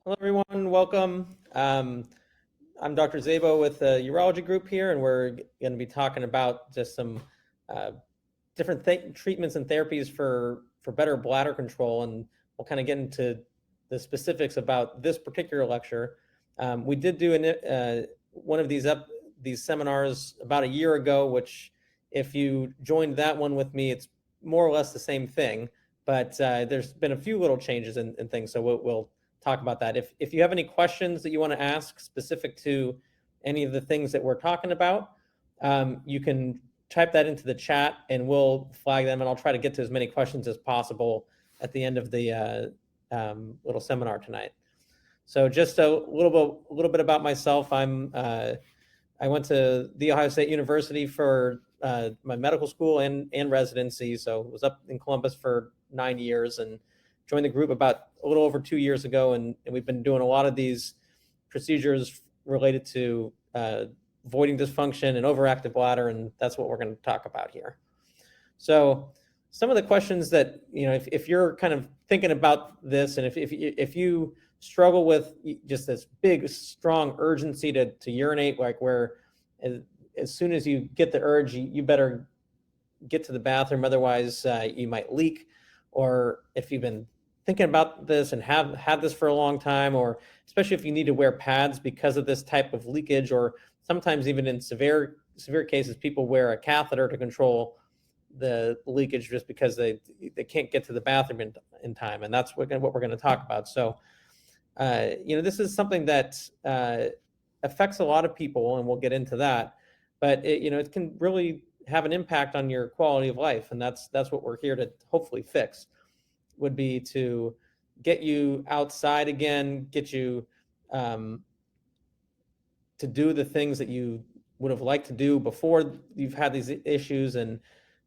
Hello, everyone. Welcome. I'm Dr. Szabo with the urology group here, and we're going to be talking about just some uh, different treatments and therapies for better bladder control, and we'll kind of get into the specifics about this particular lecture. We did do one of these seminars about a year ago, which if you joined that one with me, it's more or less the same thing, but there's been a few little changes and things, so we'll talk about that. If you have any questions that you want to ask specific to any of the things that we're talking about, you can type that into the chat and we'll flag them, and I'll try to get to as many questions as possible at the end of the little seminar tonight. So just a little bit about myself. I went to The Ohio State University for my medical school and residency. So I was up in Columbus for 9 years and joined the group about a little over 2 years ago. And we've been doing a lot of these procedures related to voiding dysfunction and overactive bladder. And that's what we're going to talk about here. So some of the questions that, if you're kind of thinking about this, and if you struggle with just this big, strong urgency to urinate, like where as soon as you get the urge, you better get to the bathroom, otherwise you might leak. Or if you've been thinking about this and have had this for a long time, or especially if you need to wear pads because of this type of leakage, or sometimes even in severe cases, people wear a catheter to control the leakage just because they can't get to the bathroom in time. And that's what we're going to talk about. So, this is something that affects a lot of people, and we'll get into that. But it can really have an impact on your quality of life, and that's what we're here to hopefully fix. Would be to get you outside again, get you to do the things that you would have liked to do before you've had these issues, and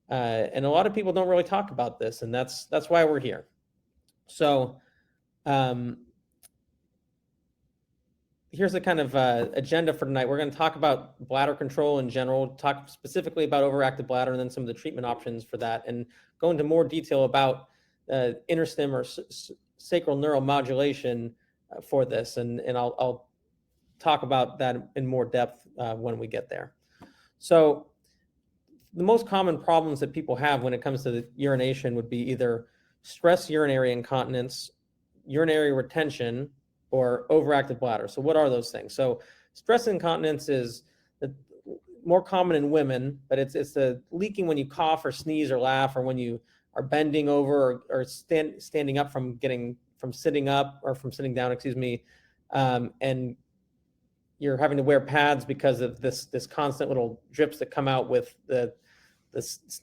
a lot of people don't really talk about this, and that's why we're here. So here's the kind of agenda for tonight. We're going to talk about bladder control in general, talk specifically about overactive bladder, and then some of the treatment options for that, and go into more detail about interstim or sacral neuromodulation for this, and I'll talk about that in more depth when we get there. So the most common problems that people have when it comes to the urination would be either stress urinary incontinence, urinary retention, or overactive bladder. So what are those things? So stress incontinence is more common in women, but it's the leaking when you cough or sneeze or laugh, or when you are bending over or standing up from sitting up or from sitting down, and you're having to wear pads because of this constant little drips that come out with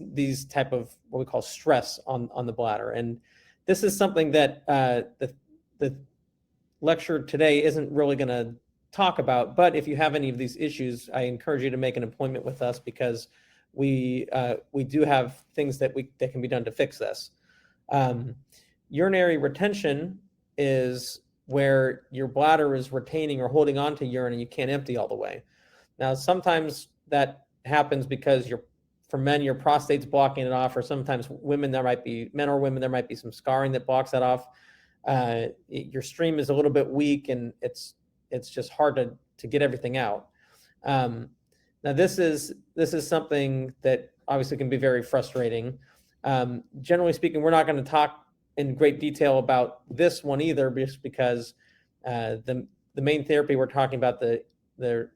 these type of what we call stress on the bladder. And this is something that the lecture today isn't really going to talk about, but if you have any of these issues, I encourage you to make an appointment with us, because we do have things that can be done to fix this. Urinary retention is where your bladder is retaining or holding on to urine and you can't empty all the way. Now, sometimes that happens because for men, your prostate's blocking it off, or sometimes men or women, there might be some scarring that blocks that off. Your stream is a little bit weak, and it's just hard to get everything out. Now, this is something that obviously can be very frustrating. Generally speaking, we're not going to talk in great detail about this one either, just because the main therapy we're talking about, the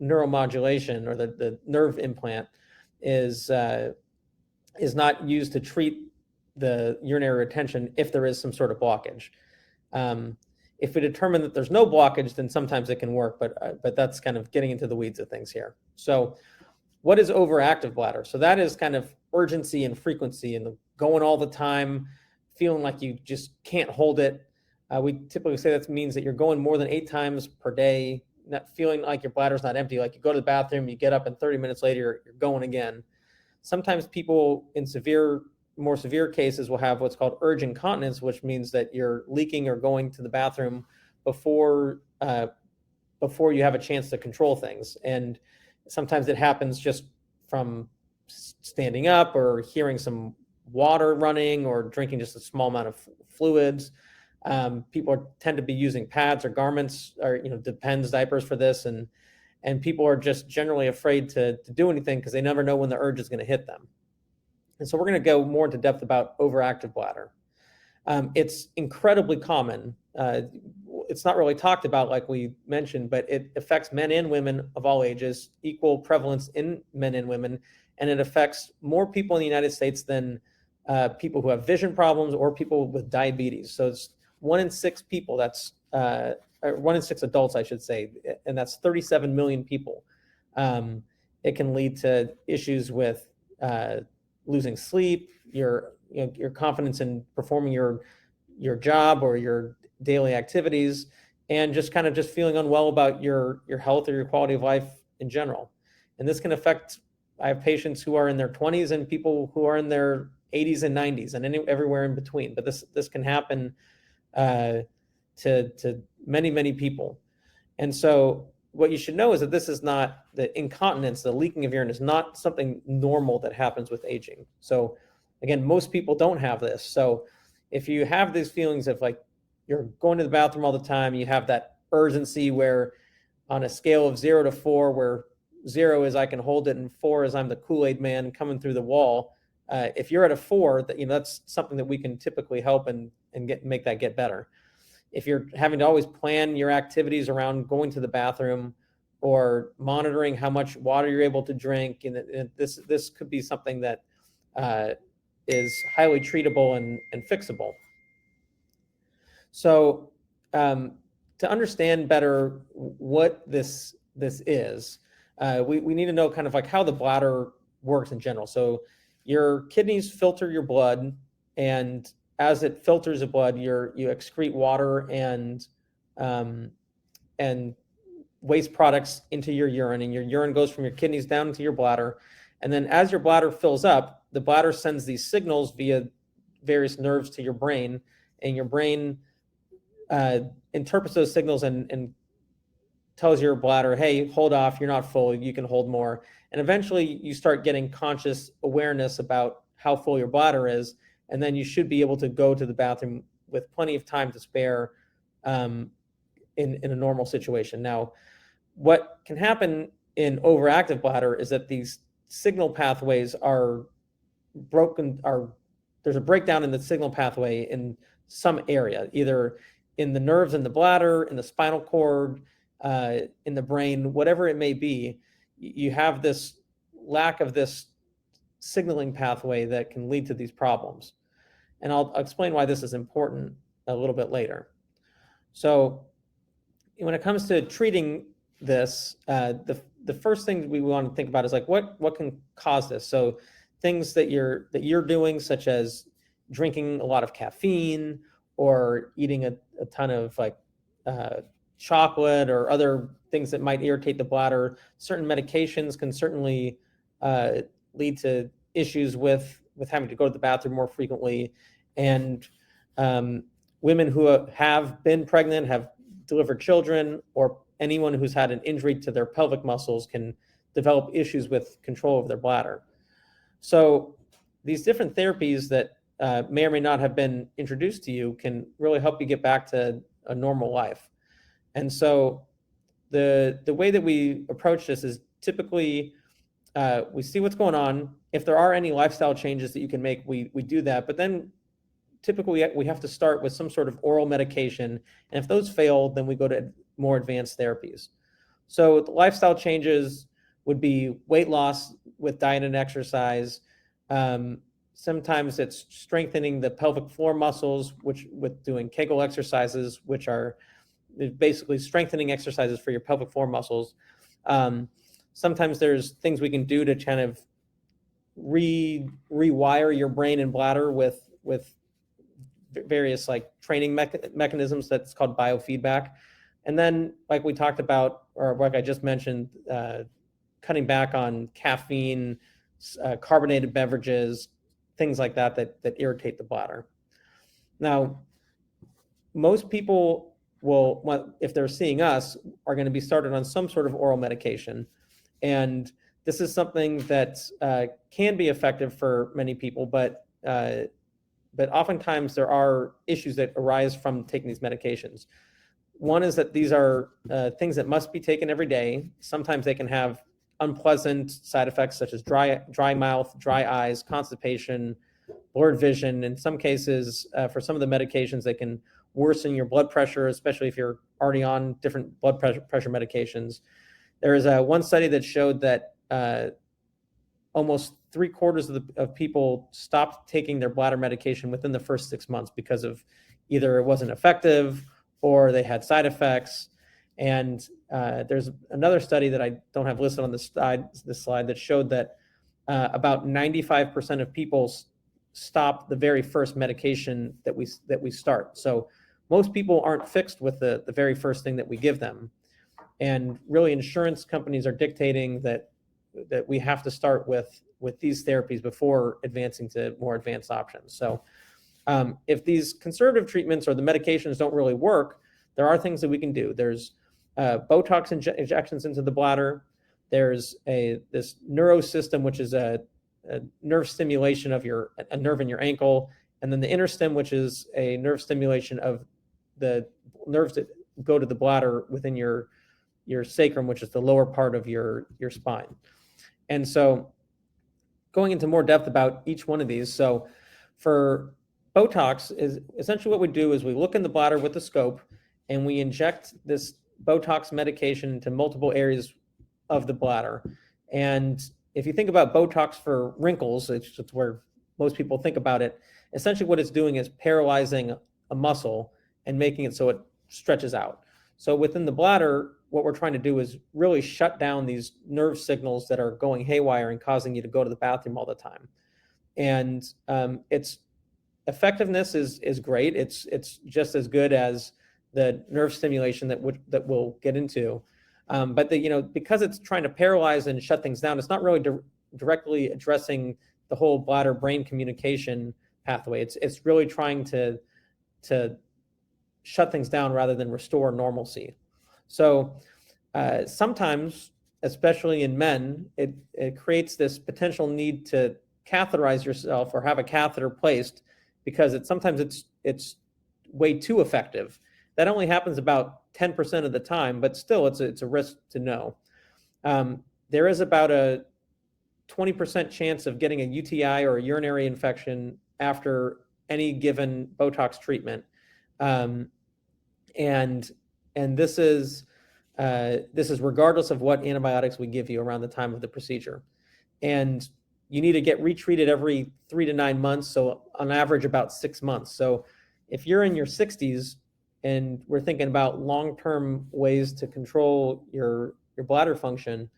neuromodulation, or the nerve implant, is not used to treat the urinary retention if there is some sort of blockage. If we determine that there's no blockage, then sometimes it can work, but that's kind of getting into the weeds of things here. So what is overactive bladder? So that is kind of urgency and frequency, and going all the time, feeling like you just can't hold it. We typically say that means that you're going more than 8 times per day, not feeling like your bladder's not empty. Like you go to the bathroom, you get up, and 30 minutes later, you're going again. Sometimes people in more severe cases will have what's called urge incontinence, which means that you're leaking or going to the bathroom before you have a chance to control things. And sometimes it happens just from standing up, or hearing some water running, or drinking just a small amount of fluids. People tend to be using pads or garments or, Depends diapers for this. And people are just generally afraid to do anything because they never know when the urge is going to hit them. And so we're going to go more into depth about overactive bladder. It's incredibly common. It's not really talked about like we mentioned, but it affects men and women of all ages, equal prevalence in men and women, and it affects more people in the United States than people who have vision problems or people with diabetes. So it's 1 in 6 people, that's 1 in 6 adults, I should say, and that's 37 million people. It can lead to issues with losing sleep, your confidence in performing your job or your daily activities, and just kind of just feeling unwell about your health or your quality of life in general. And this can affect, I have patients who are in their 20s and people who are in their 80s and 90s and everywhere in between. But this can happen to many people. And so what you should know is that this is not, the incontinence, the leaking of urine is not something normal that happens with aging. So again, most people don't have this. So if you have these feelings of like you're going to the bathroom all the time, you have that urgency where on a scale of 0 to 4, where 0 is I can hold it and 4 is I'm the Kool-Aid man coming through the wall. If you're at a 4, that's something that we can typically help and make that get better. If you're having to always plan your activities around going to the bathroom or monitoring how much water you're able to drink, and this could be something that is highly treatable and fixable. So to understand better what this is, we need to know kind of like how the bladder works in general. So your kidneys filter your blood, and as it filters the blood, you excrete water and waste products into your urine, and your urine goes from your kidneys down into your bladder. And then as your bladder fills up, the bladder sends these signals via various nerves to your brain, and your brain interprets those signals and tells your bladder, hey, hold off, you're not full, you can hold more. And eventually you start getting conscious awareness about how full your bladder is, and then you should be able to go to the bathroom with plenty of time to spare in a normal situation. Now, what can happen in overactive bladder is that these signal pathways are broken, there's a breakdown in the signal pathway in some area, either in the nerves in the bladder, in the spinal cord, in the brain, whatever it may be. You have this lack of this signaling pathway that can lead to these problems. And I'll explain why this is important a little bit later. So when it comes to treating this, the first thing we want to think about is like what can cause this. So things that you're doing, such as drinking a lot of caffeine or eating a ton of like chocolate or other things that might irritate the bladder. Certain medications can certainly lead to issues with having to go to the bathroom more frequently. And women who have been pregnant, have delivered children, or anyone who's had an injury to their pelvic muscles can develop issues with control of their bladder. So these different therapies that may or may not have been introduced to you can really help you get back to a normal life. And so the way that we approach this is typically we see what's going on. If there are any lifestyle changes that you can make, we do that. But then typically we have to start with some sort of oral medication. And if those fail, then we go to more advanced therapies. So the lifestyle changes would be weight loss with diet and exercise. Sometimes it's strengthening the pelvic floor muscles, which with doing Kegel exercises, which are basically strengthening exercises for your pelvic floor muscles. Sometimes there's things we can do to kind of rewire your brain and bladder with various like training mechanisms that's called biofeedback. And then like we talked about, or like I just mentioned, cutting back on caffeine, carbonated beverages, things like that irritate the bladder. Now, most people will, if they're seeing us, are going to be started on some sort of oral medication. And this is something that can be effective for many people, but oftentimes there are issues that arise from taking these medications. One is that these are things that must be taken every day. Sometimes they can have unpleasant side effects such as dry mouth, dry eyes, constipation, blurred vision. In some cases, for some of the medications, they can worsen your blood pressure, especially if you're already on different blood pressure medications. There is one study that showed that almost 3/4 of people stopped taking their bladder medication within the first 6 months because of either it wasn't effective or they had side effects. And there's another study that I don't have listed on this slide that showed that about 95% of people stop the very first medication that we start. So most people aren't fixed with the very first thing that we give them. And really, insurance companies are dictating that we have to start with these therapies before advancing to more advanced options. So if these conservative treatments or the medications don't really work, there are things that we can do. There's Botox injections into the bladder. There's this neurosystem, which is a nerve stimulation of a nerve in your ankle, and then the interstim, which is a nerve stimulation of the nerves that go to the bladder within your sacrum, which is the lower part of your spine. And so going into more depth about each one of these. So for Botox, is essentially what we do is we look in the bladder with the scope and we inject this Botox medication into multiple areas of the bladder. And if you think about Botox for wrinkles, it's where most people think about it. Essentially what it's doing is paralyzing a muscle and making it so it stretches out. So within the bladder, what we're trying to do is really shut down these nerve signals that are going haywire and causing you to go to the bathroom all the time. And its effectiveness is great. It's just as good as the nerve stimulation that we'll get into. But because it's trying to paralyze and shut things down, it's not really directly addressing the whole bladder-brain communication pathway. It's really trying to shut things down rather than restore normalcy. So sometimes, especially in men, it creates this potential need to catheterize yourself or have a catheter placed because sometimes it's way too effective. That only happens about 10% of the time, but still it's a risk to know. There is about a 20% chance of getting a UTI or a urinary infection after any given Botox treatment. And this is regardless of what antibiotics we give you around the time of the procedure. And you need to get retreated every 3 to 9 months, so on average about 6 months. So if you're in your 60s and we're thinking about long-term ways to control your bladder function,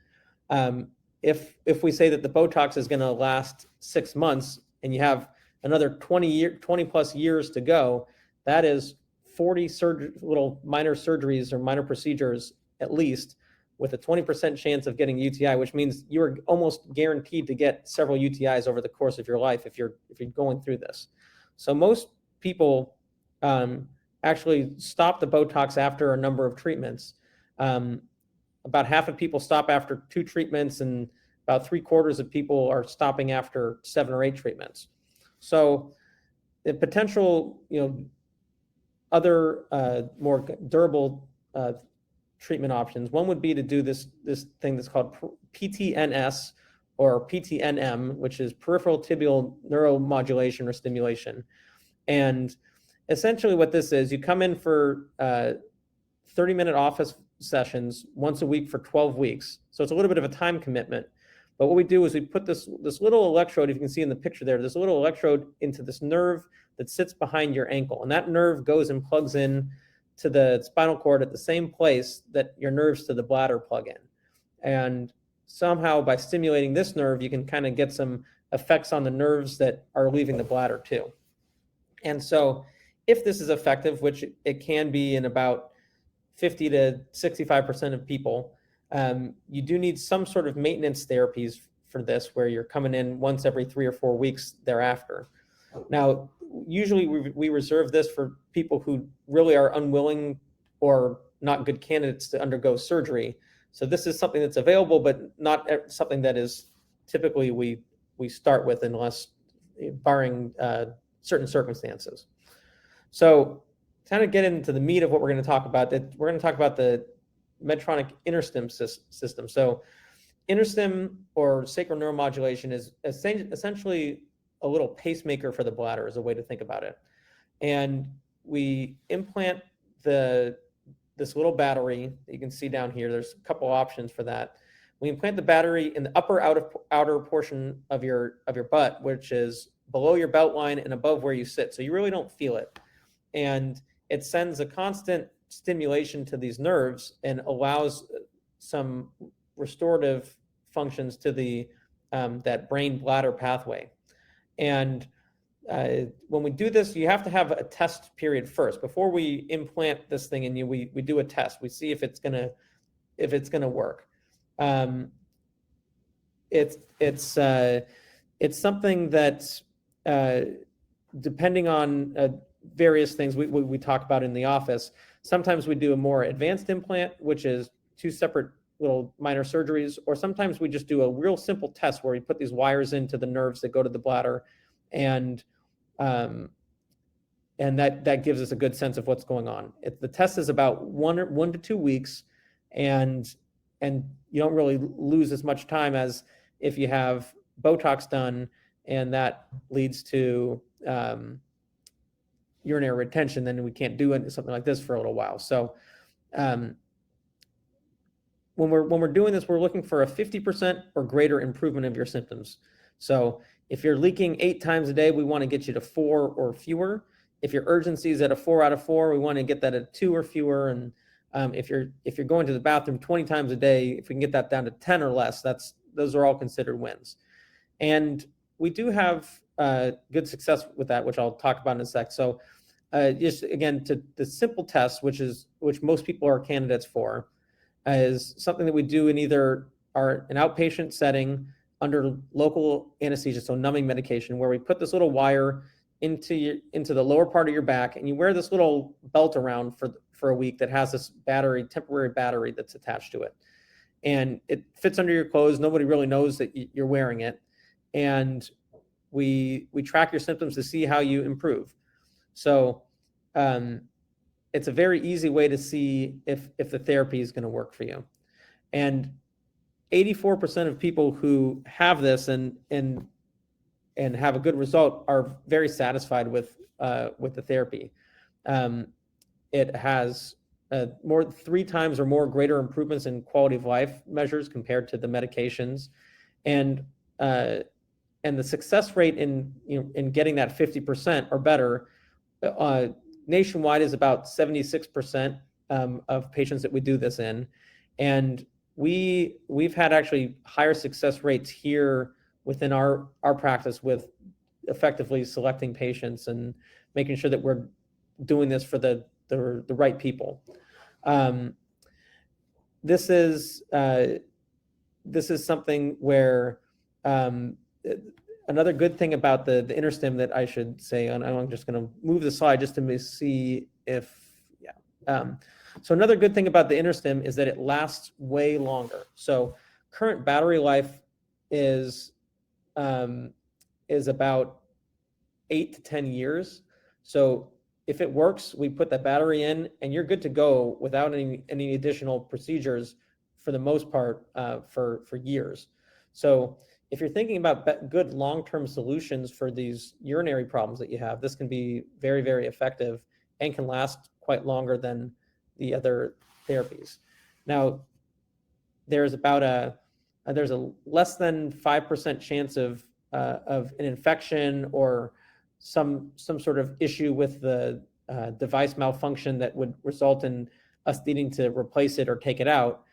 if we say that the Botox is going to last 6 months and you have another 20 plus years to go, that is 40 little minor surgeries or minor procedures at least, with a 20% chance of getting UTI, which means you are almost guaranteed to get several UTIs over the course of your life if you're going through this. So most people actually stop the Botox after a number of treatments. About half of people stop after 2 treatments, and about 3/4 of people are stopping after 7 or 8 treatments. So the potential, other more durable treatment options, one would be to do this thing that's called PTNS or PTNM, which is peripheral tibial neuromodulation or stimulation. And essentially what this is, you come in for 30-minute office sessions once a week for 12 weeks. So it's a little bit of a time commitment. But what we do is we put this little electrode, if you can see in the picture there, this little electrode into this nerve that sits behind your ankle. And that nerve goes and plugs in to the spinal cord at the same place that your nerves to the bladder plug in. And somehow by stimulating this nerve, you can kind of get some effects on the nerves that are leaving the bladder too. And so if this is effective, which it can be in about 50 to 65% of people, you do need some sort of maintenance therapies for this, where you're coming in once every 3 or 4 weeks thereafter. Now, usually we reserve this for people who really are unwilling or not good candidates to undergo surgery. So this is something that's available, but not something that is typically we start with, unless barring certain circumstances. So kind of get into the meat of what we're going to talk about, that we're going to talk about the Medtronic InterStim system. So InterStim, or sacral neuromodulation, is essentially a little pacemaker for the bladder, is a way to think about it. And we implant this little battery that you can see down here. There's a couple options for that. We implant the battery in the upper outer portion of your butt, which is below your belt line and above where you sit. So you really don't feel it. And it sends a constant stimulation to these nerves and allows some restorative functions to the that brain bladder pathway. And when we do this, you have to have a test period first before we implant this thing in you. We do a test. We see if it's gonna work. It's something that depending on various things we talk about in the office. Sometimes we do a more advanced implant, which is 2 separate little minor surgeries, or sometimes we just do a real simple test where we put these wires into the nerves that go to the bladder, and that gives us a good sense of what's going on. The test is about 1 to 2 weeks, and you don't really lose as much time as if you have Botox done, and that leads to urinary retention. Then we can't do something like this for a little while. So when we're doing this, we're looking for a 50% or greater improvement of your symptoms. So if you're leaking 8 times a day, we want to get you to 4 or fewer. If your urgency is at a 4 out of 4, we want to get that at 2 or fewer. And if you're going to the bathroom 20 times a day, if we can get that down to 10 or less, those are all considered wins. And we do have good success with that, which I'll talk about in a sec. So just again, to the simple test, which most people are candidates for, is something that we do in either an outpatient setting under local anesthesia, so numbing medication, where we put this little wire into the lower part of your back, and you wear this little belt around for a week that has this temporary battery that's attached to it. And it fits under your clothes. Nobody really knows that you're wearing it. And we track your symptoms to see how you improve. So it's a very easy way to see if the therapy is going to work for you. And 84% of people who have this and have a good result are very satisfied with the therapy. It has 3 times or more greater improvements in quality of life measures compared to the medications, and the success rate in getting that 50% or better nationwide is about 76% of patients that we do this in. And we've had actually higher success rates here within our practice with effectively selecting patients and making sure that we're doing this for the right people. This is something where another good thing about the InterStim that I should say, and I'm just going to move the slide just to see if, so another good thing about the InterStim is that it lasts way longer. So current battery life is about 8 to 10 years. So if it works, we put that battery in and you're good to go without any additional procedures for the most part for years. So if you're thinking about good long-term solutions for these urinary problems that you have, this can be very, very effective and can last quite longer than the other therapies. Now, there's a less than 5% chance of an infection or some sort of issue with the device malfunction that would result in us needing to replace it or take it out.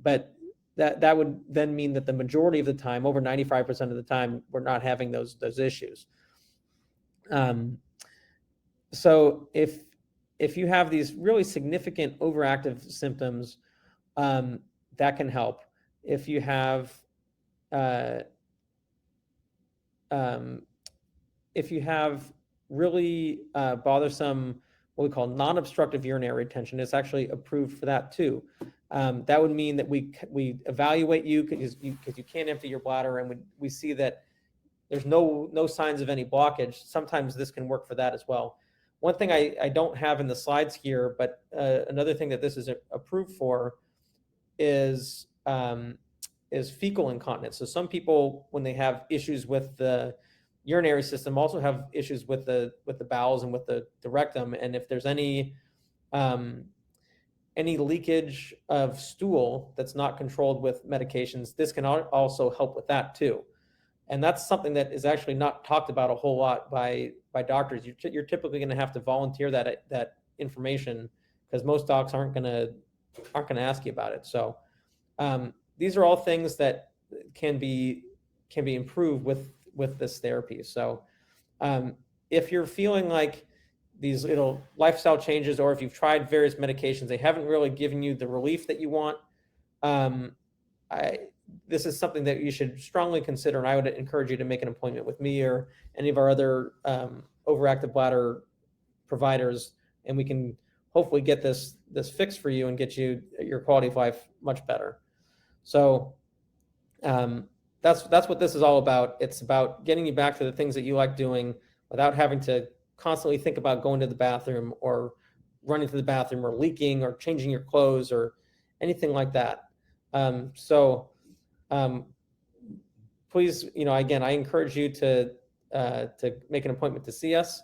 But that would then mean that the majority of the time, over 95% of the time, we're not having those issues. So if you have these really significant overactive symptoms, that can help. If you have really bothersome, what we call non-obstructive urinary retention, it's actually approved for that too. That would mean that we evaluate you because you can't empty your bladder, and we see that there's no signs of any blockage, sometimes this can work for that as well. One thing I don't have in the slides here, but another thing that this is approved for is fecal incontinence. So some people, when they have issues with the urinary system, also have issues with the bowels and with the rectum. And if there's any leakage of stool that's not controlled with medications, this can also help with that too. And that's something that is actually not talked about a whole lot by doctors. You're typically going to have to volunteer that information, because most docs aren't going to ask you about it. So these are all things that can be improved with this therapy. So if you're feeling like these little lifestyle changes, or if you've tried various medications, they haven't really given you the relief that you want, this is something that you should strongly consider, and I would encourage you to make an appointment with me or any of our other overactive bladder providers, and we can hopefully get this fixed for you and get you your quality of life much better. So that's what this is all about. It's about getting you back to the things that you like doing without having to constantly think about going to the bathroom or running to the bathroom or leaking or changing your clothes or anything like that. Please, again, I encourage you to make an appointment to see us.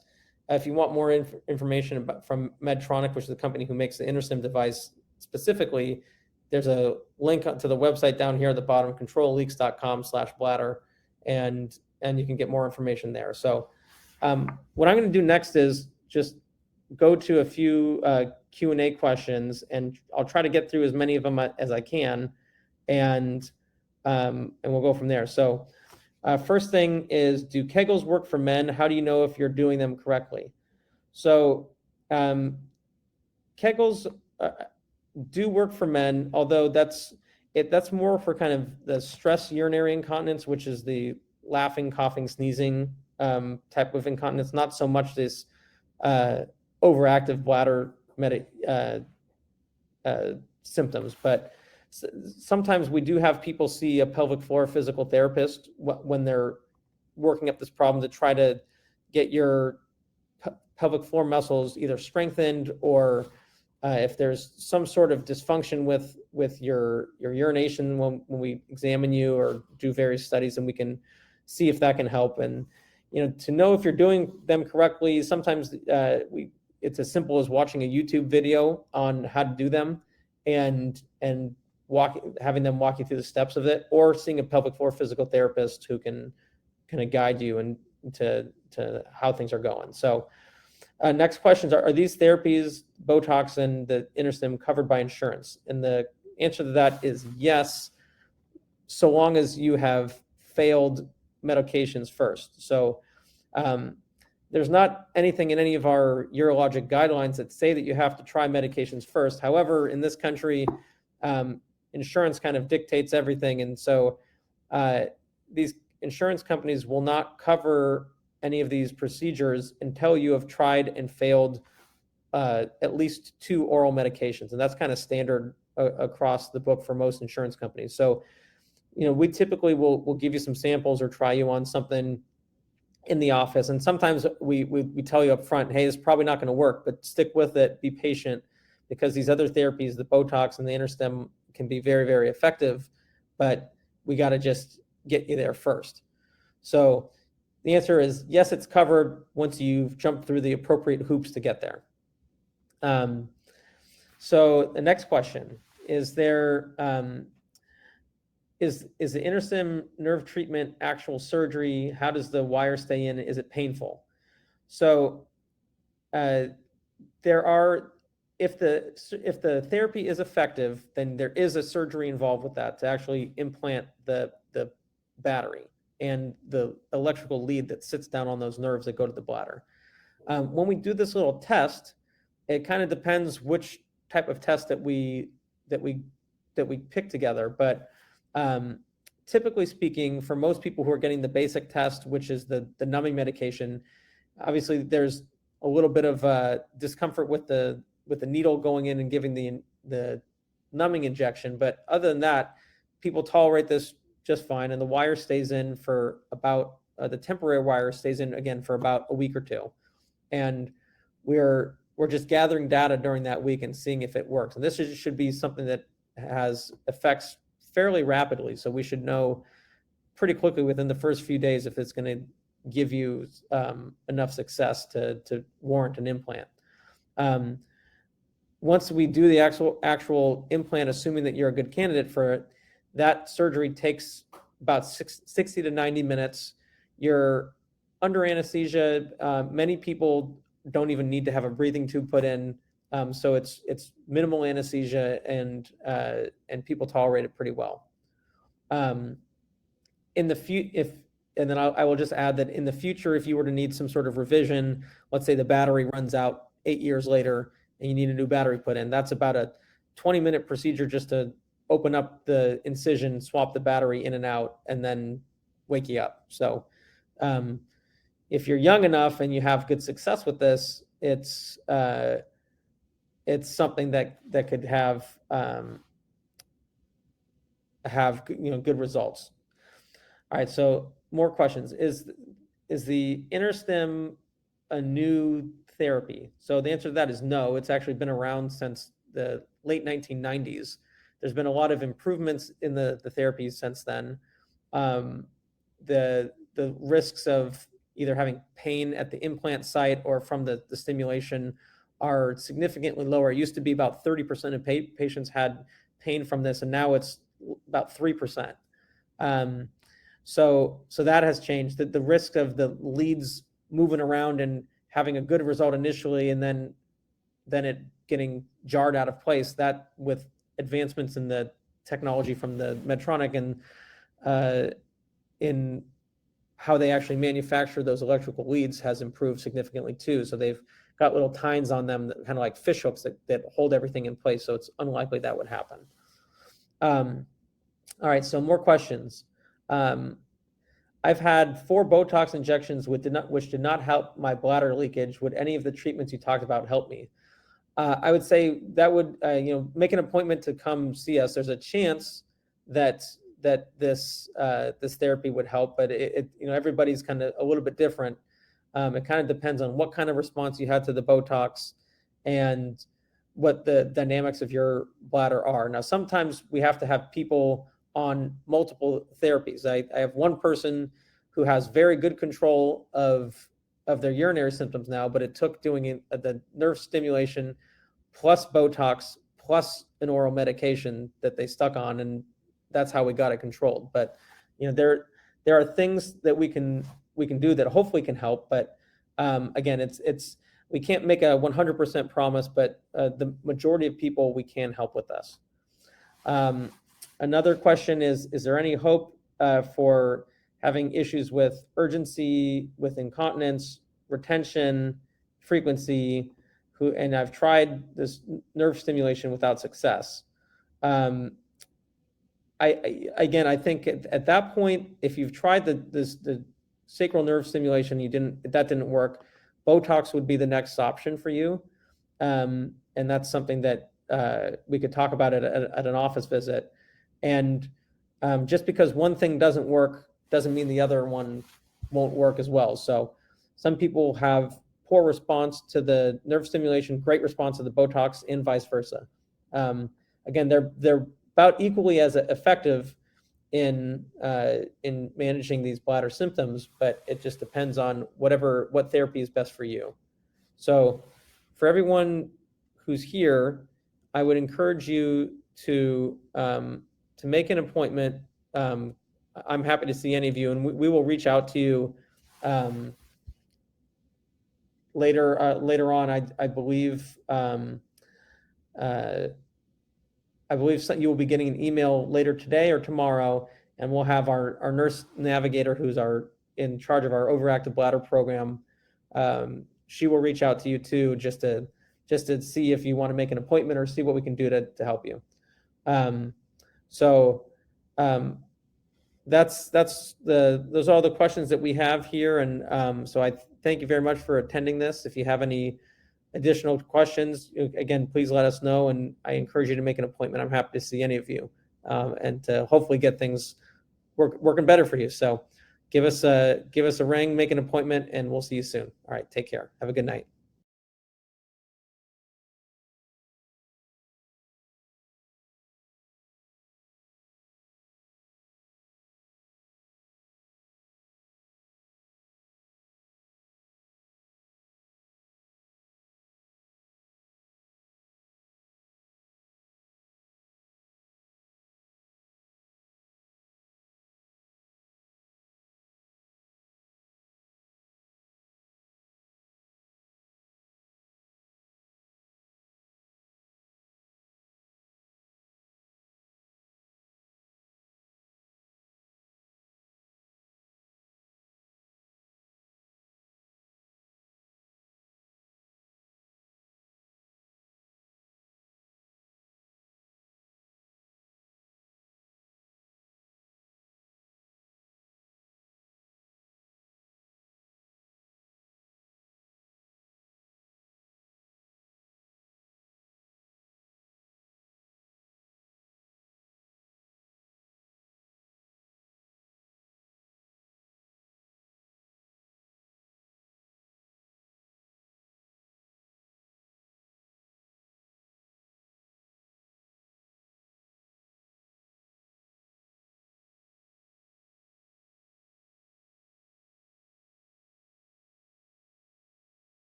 If you want more information from Medtronic, which is the company who makes the InterStim device specifically, there's a link to the website down here at the bottom, controlleaks.com/bladder, and you can get more information there. So what I'm going to do next is just go to a few Q&A questions, and I'll try to get through as many of them as I can, and we'll go from there. So first thing is, do Kegels work for men? How do you know if you're doing them correctly? So Kegels do work for men, although that's more for kind of the stress urinary incontinence, which is the laughing, coughing, sneezing type of incontinence, not so much this overactive bladder symptoms. But sometimes we do have people see a pelvic floor physical therapist when they're working up this problem to try to get your pelvic floor muscles either strengthened, or if there's some sort of dysfunction with your urination when we examine you or do various studies, and we can see if that can help. And to know if you're doing them correctly, sometimes it's as simple as watching a YouTube video on how to do them and having them walk you through the steps of it, or seeing a pelvic floor physical therapist who can kind of guide you and to how things are going. So next questions are these therapies, Botox and the InterStim, covered by insurance? And the answer to that is yes, so long as you have failed medications first. So there's not anything in any of our urologic guidelines that say that you have to try medications first. However, in this country, insurance kind of dictates everything. And so these insurance companies will not cover any of these procedures until you have tried and failed at least 2 oral medications. And that's kind of standard across the book for most insurance companies. So, we typically will give you some samples or try you on something in the office. And sometimes we tell you up front, hey, it's probably not going to work, but stick with it, be patient, because these other therapies, the Botox and the InterStim, can be very, very effective, but we got to just get you there first. So the answer is yes, it's covered once you've jumped through the appropriate hoops to get there. So the next question is is the InterStim nerve treatment actual surgery? How does the wire stay in? Is it painful? So if the therapy is effective, then there is a surgery involved with that to actually implant the battery and the electrical lead that sits down on those nerves that go to the bladder. When we do this little test, it kind of depends which type of test that we pick together. But typically speaking, for most people who are getting the basic test, which is the numbing medication, obviously there's a little bit of discomfort with the needle going in and giving the numbing injection. But other than that, people tolerate this just fine, and the wire stays in for about the temporary wire stays in again for about a week or two, and we're just gathering data during that week and seeing if it works. And this should be something that has effects fairly rapidly, so we should know pretty quickly within the first few days if it's going to give you enough success to warrant an implant. Once we do the actual implant, assuming that you're a good candidate for it, that surgery takes about 60 to 90 minutes. You're under anesthesia. Many people don't even need to have a breathing tube put in, so it's minimal anesthesia, and people tolerate it pretty well. In the and then I will just add that in the future, if you were to need some sort of revision, let's say the battery runs out 8 years later and you need a new battery put in, that's about a 20-minute procedure just to open up the incision, swap the battery in and out, and then wake you up. So if you're young enough and you have good success with this, it's something that could have good results. All right, so more questions. Is the InterStim a new therapy? So the answer to that is no. It's actually been around since the late 1990s. There's been a lot of improvements in the therapies since then. The risks of either having pain at the implant site or from the stimulation are significantly lower. It used to be about 30% of patients had pain from this, and now it's about 3%. So that has changed. The risk of the leads moving around and having a good result initially and then it getting jarred out of place, that with advancements in the technology from the Medtronic and in how they actually manufacture those electrical leads has improved significantly too. So they've got little tines on them, that, kind of like fish hooks that hold everything in place. So it's unlikely that would happen. All right, so more questions. I've had 4 Botox injections which did not help my bladder leakage. Would any of the treatments you talked about help me? I would say that would make an appointment to come see us. There's a chance that this therapy would help, but everybody's kind of a little bit different. It kind of depends on what kind of response you had to the Botox and what the dynamics of your bladder are. Now, sometimes we have to have people on multiple therapies. I have one person who has very good control of their urinary symptoms now, but it took doing the nerve stimulation plus Botox plus an oral medication that they stuck on, and that's how we got it controlled. But there are things that we can do that hopefully can help. But again, we can't make a 100% promise, but the majority of people we can help with this. Another question is there any hope for having issues with urgency, with incontinence, retention, frequency, and I've tried this nerve stimulation without success. I think at that point, if you've tried the sacral nerve stimulation, that didn't work, Botox would be the next option for you. And that's something that we could talk about at an office visit. And just because one thing doesn't work doesn't mean the other one won't work as well. So some people have poor response to the nerve stimulation, great response to the Botox, and vice versa. Again, they're about equally as effective in managing these bladder symptoms, but it just depends on what therapy is best for you. So for everyone who's here, I would encourage you to make an appointment. I'm happy to see any of you, and we will reach out to you later on. I believe you will be getting an email later today or tomorrow, and we'll have our nurse navigator, who's in charge of our overactive bladder program. She will reach out to you too, just to see if you want to make an appointment or see what we can do to help you. Those are all the questions that we have here, and so I thank you very much for attending this. If you have any additional questions, again, please let us know, and I encourage you to make an appointment. I'm happy to see any of you and to hopefully get things working better for you. So give us a ring, make an appointment, and we'll see you soon. All right, take care. Have a good night.